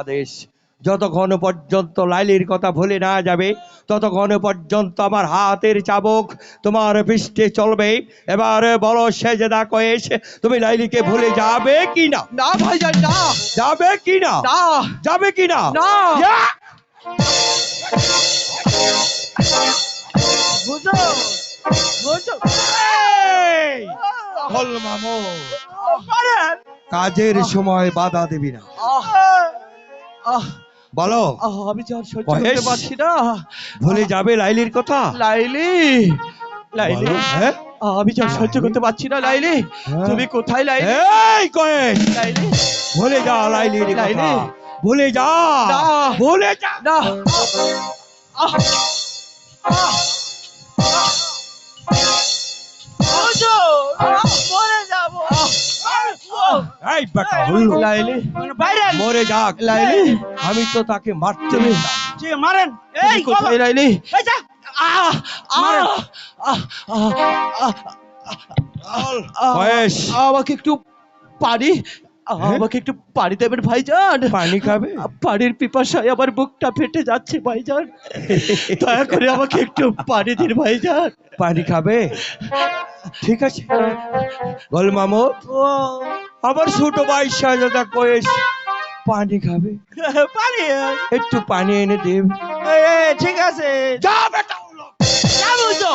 আদেশ, যতক্ষণ পর্যন্ত লাইলির কথা ভুলে না যাবে ততক্ষণ পর্যন্ত আমার হাতের চাবুক তোমার পৃষ্ঠে চলবে। এবার বলো সেজদা কয়েস, তুমি লাইলিকে ভুলে যাবে কি না? না ভাইজান না। যাবে কি না? না। যাবে কি না? না। ইয়া! বুঝো বুঝো। এই! বল মামু, মারেন। কাজের সময় বাধা দিবি না। আহ আহ বলো আমি যা সহ্য কয়েস, করতে পারছি না। ভুলে যাবে লাইলির কথা? লাইলি লাইলি, বলো, হ্যাঁ? আমি যা সহ্য করতে পারছি না। লাইলি হ্যাঁ। তুমি কোথায়? লাইলি এই কয়েস, লাইলি ভুলে যা লাইলির কথা। লাইলি। ভুলে যা, না। ভুলে যা। না। আহ আহ বুঝো, মরে যাবো। এই বেটা হুল্লু, লাইলি বাইরে। মরে যাক। লাইলি আমি তো তাকে মারতে তুমি চাই। মারেন। এই কোথায় লাইলি? আহ মারেন। আহ আহ আহ বল, কয়েস। আমাকে একটু পানি, আমাকে একটু পানি দেবেন ভাইজান? পানি খাবে? পানির পিপাসায় আমার বুকটা ফেটে যাচ্ছে ভাইজান, দয়া করে আমাকে একটু পানি দিন ভাইজান। পানি খাবে? ঠিক আছে। বল মামু, আমার ছোট ভাই শাহজাদা কয়েস পানি খাবে? পানি একটু পানি এনে দেব। ঠিক আছে। যা বেটা হুল্লু। যাবো তো।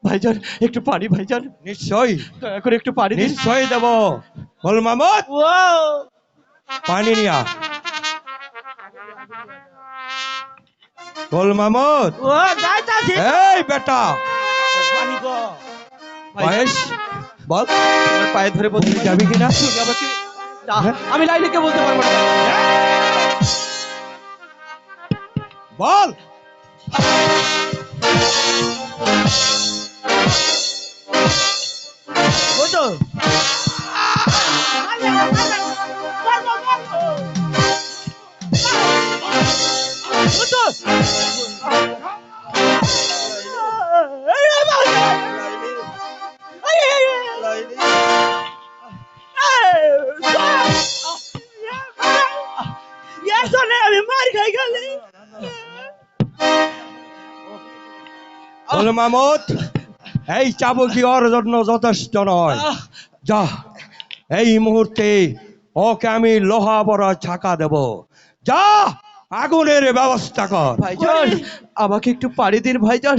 ভাইজান একটু পানি ভাইজান, নিশ্চয়ই, দয়া করে একটু পানি দিন। নিশ্চয়ই দেব। বল মামুদ, পানি নিয়া। বল মামুদ। এই বেটা কয়েস, বল পায়ে ধরে বলতে যাবি কিনা? তুমি আমাকে না, হ্যাঁ? আমি লাইলিকে বলতে পারবো না। বল। বুঝো আমি মার খাই গেলি। বল মামুদ, এই চাবুকি ওর জন্য যথেষ্ট নয়। যা, এই মুহূর্তে ওকে আমি লোহা বড় ছাকা দেব। যা, আগুনের ব্যবস্থা কর। ভাইজান আমাকে একটু পানি দিন ভাইজান,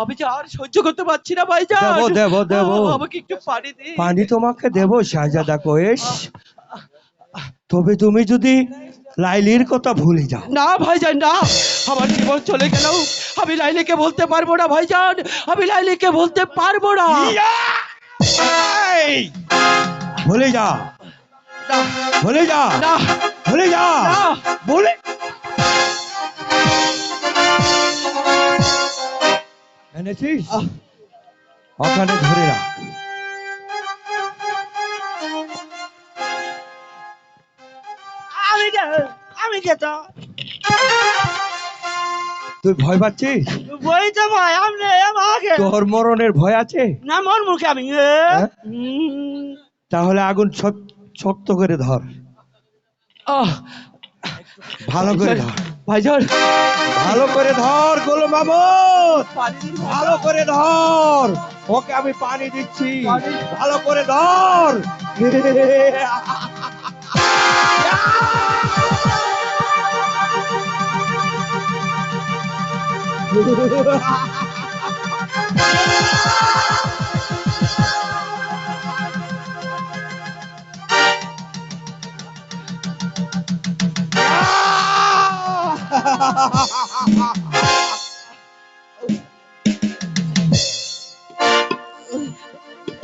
আমি যে আর সহ্য করতে পারছি না ভাইজান। দেব, দেব, দেব। আমাকে একটু পানি দিন। পানি তোমাকে দেব শাহজাদা কয়েস, তবে তুমি যদি লাইলির কথা ভুলে যাও। না ভাইজান না, আমার জীবন চলে গেল, আমি লাইলিকে বলতে পারবো না ভাইজান, আমি লাইলিকে বলতে পারবো না। ইয়া! এই! ভুলে যা, না ভুলে যা, না ভুলে যা, না। ভুলে। এনেছিস? ওখানে ধরে রাখ। আমি খেতা তুই ভয় পাচ্ছিস? বই তো ভাই আপনি আমাকে তোর মরণের ভয় আছে? না মন মুখে আমি হ্যাঁ? তাহলে আগুন শক্ত করে ধর, ভালো করে ধর, ভাইজান ভালো করে ধর গোলু মামুদ, ভালো করে ধর। ওকে আমি পানি দিচ্ছি, ভালো করে ধর।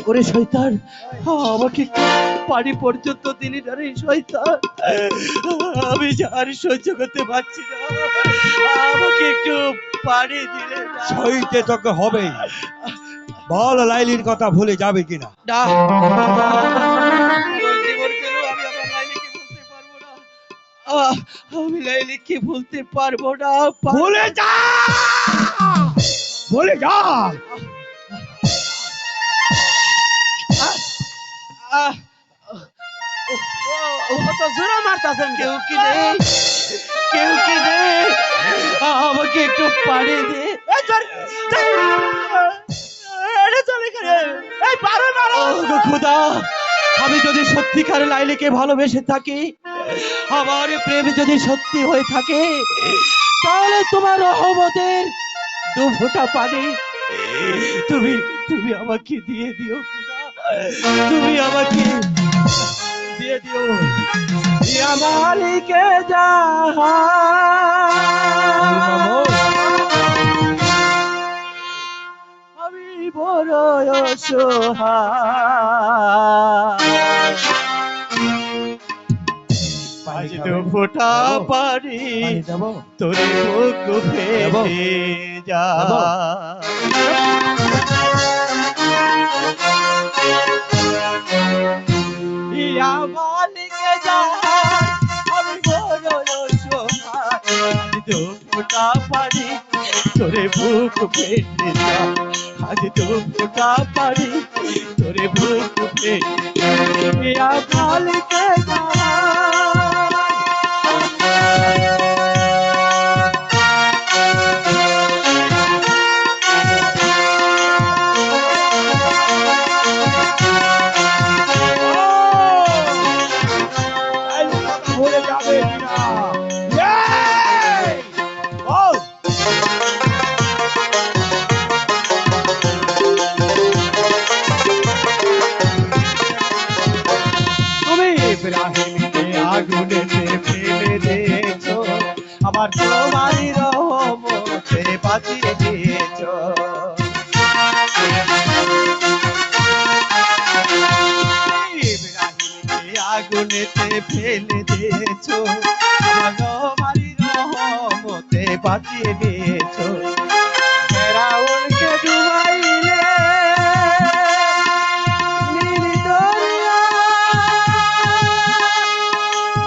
ওরে শয়তান, আমাকে একটু পানি পর্যন্ত দিলি না রে শয়তান, আমি আর সহ্য করতে পারছি না, আমাকে একটু পানি দিলে না। সইতে তোকে হবে। বল লাইলির কথা ভুলে যাবে কিনা? না, জীবন গেল, আমি আমার লাইলিকে বলতে পারবো না, আমি লাইলিকে বলতে পারবো না। ভুলে যা, ভুলে যা। আহ, ও তো জোরে মারতাছেন, কেউ কি নেই, কেউ কি নেই, আমাকে একটু পানি দে। খোদা, আমি যদি সত্যিকারে লাইলিকে ভালোবেসে থাকি, আমার প্রেম যদি সত্যি হয়ে থাকে, তাহলে তোমার রহমতের দু ফোঁটা পানি তুমি তুমি আমাকে দিয়ে দিও খোদা, তুমি আমাকে দিয়ে দিও। ইয়া মালিকে জাহান, আমি বড় অসহায়, আজ দু ফোঁটা পানি তোর বুক ফেটে যা। ইয়া মালিকে জাহান, আমি বড় অসহায়, আজ দু ফোঁটা পানি তোরে বুক ফেটে যা, আজ দু ফোঁটা পানি তোরে বুক ফেটে। ইয়া মালিকে জাহান, ভুলে যাবে না। তুমি ইব্রাহিমকে আগুনেতে ফেলে দিয়েছো, আমার তোমারই রহমতে বাঁচিয়ে দিয়েছো। ইব্রাহিমকে আগুনেতে ফেলে দিয়েছো, আমার তোমারই রহমতে বাঁচিয়ে দিয়েছো। ফেরাউনকে ডুবাইলে নীল দরিয়া,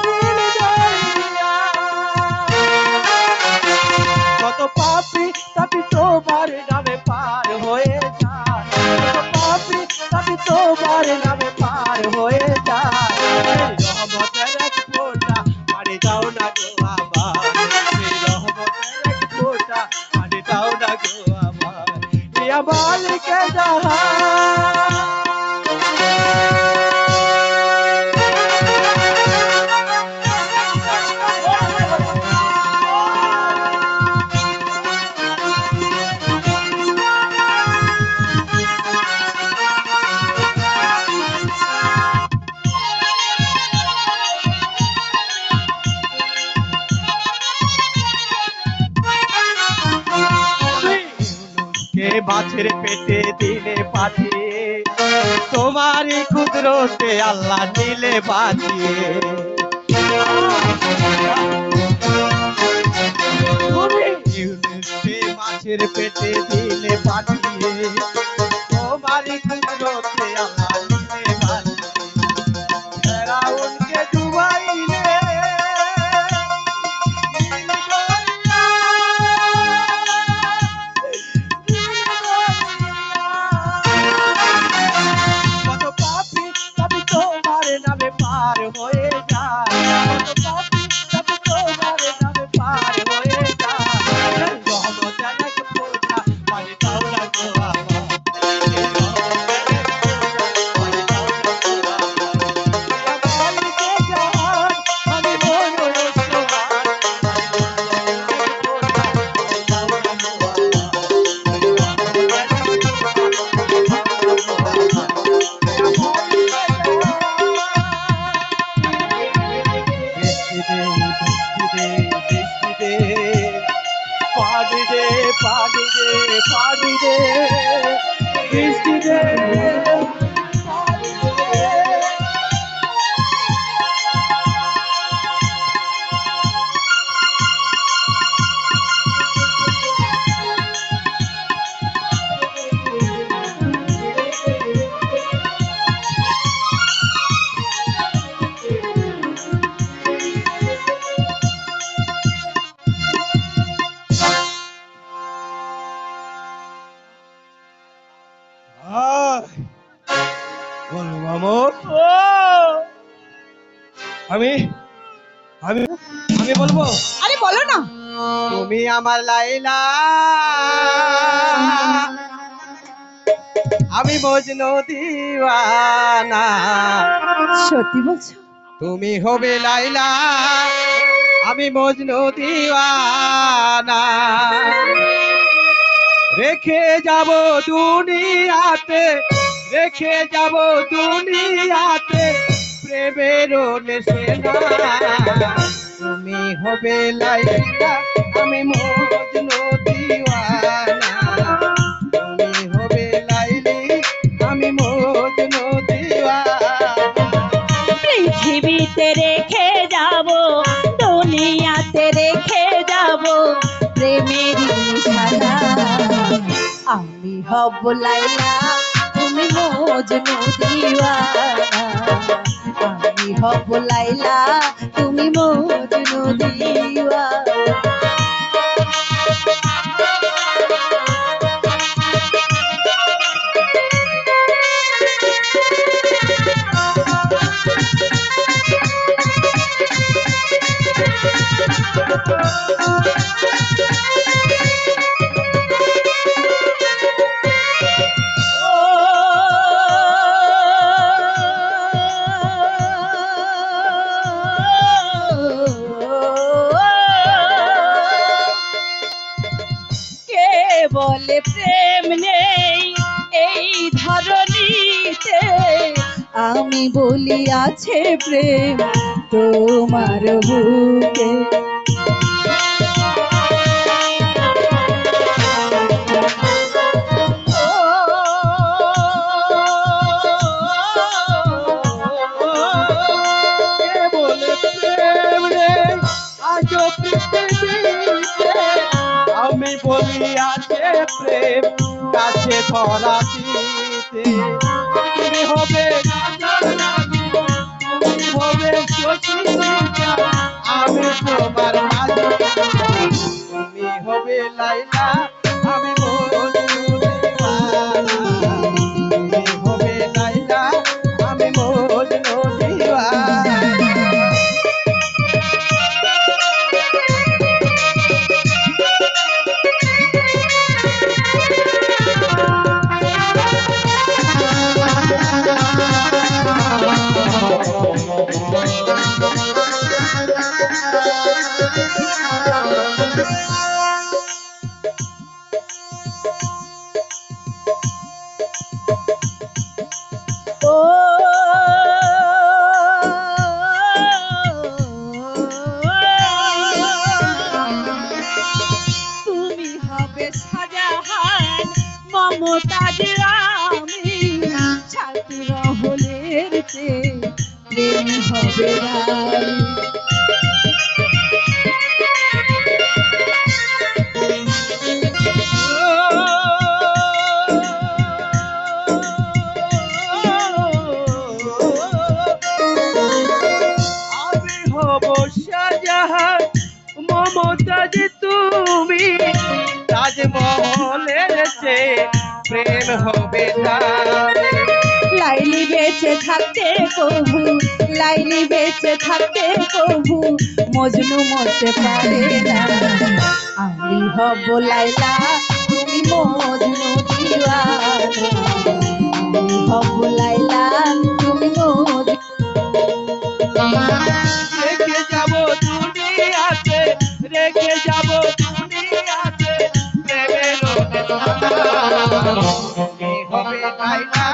নীল দরিয়া। কত পাপী তাপি তোমার নামে পার হয়ে যায়, কত পাপী তাপি তোমার নামে পার হয়ে যায়। রহমতের এক ফোঁটা পানি দাও না গো আমার, রহমতের এক ফোঁটা পানি দাও না গো আমার। ইয়া মালিকে জাহান, কে মাছের পেটে দিলে পাঠিয়ে, তোমারই কুদরতে আল্লাহ নিলে বাঁচিয়ে। তুমি ইউনুসকে মাছের পেটে দিলে পাঠিয়ে, তোমারই কুদরতে আল্লাহ নিলে বাঁচিয়ে। ফেরাউনকে ডুবাইলে কত পাপী তাপি তোমার নামে পার হয়ে যায়, কত পাপী তাপি তোমার নামে পার হয়ে যায়। রহমতের এক ফোঁটা পানি দাও না গো মাহমুদ, ও আমি আমি আমি বলবো। আরে বলো না। তুমি আমার লাইলা, আমি মজনু দিওয়ানা। সত্যি বলছো? তুমি হবে লাইলা, আমি মজনু দিওয়ানা। রেখে যাব দুনিয়াতে, রেখে যাব দুনিয়াতে প্রেমের নেশা। তুমি হবে লাইলা, আমি মজনু দিওয়ানা। তুমি হবে লাইলি, আমি মজনু দিওয়ানা। পৃথিবীতে রেখে যাব, দুনিয়াতে রেখে যাব প্রেমের নিশানা। আমি হব লাইলা, তুমি মজনু দিওয়ানা। আমি হব লাইলা, তুমি মজনু দিওয়ানা। কে বলে প্রেম নেই এই ধরনীতে, আমি বলি আছে প্রেম তোমার বুকে। কে বলে প্রেম নেই আজও পৃথিবীতে, আমি বলি আছে প্রেম কাছে ধরা দিতে। তুমি হবে রাজা রানী, তুমি হবে সখীরা, আমি তোমার রাজা। তুমি হবে লাইলা, আমি মজনু দিওয়ানা। তুমি হবে লাইলা, আমি মজনু দিওয়ানা। ও তুমি হবে শাহজাহান, মমতাজ আমি ছাত্র হলের চেয়ে প্রেম হবে রানী। আমি হব শাহজাহান, মমতাজ তুমি তাজমহলের চেয়ে প্রেম হবে দামি। লাইলি বেঁচে থাকতে কবু, লাইলি বেঁচে থাকতে কবু মজনু মরতে পারে না। আমি হব লাইলা, তুমি মজনু দিওয়ানা। আমি হব লাইলা, তুমি মজনু। রেখে যাব দুনিয়াতে, রেখে যাব দুনিয়াতে প্রেমের নেশা। তুমি হবে লাইলা,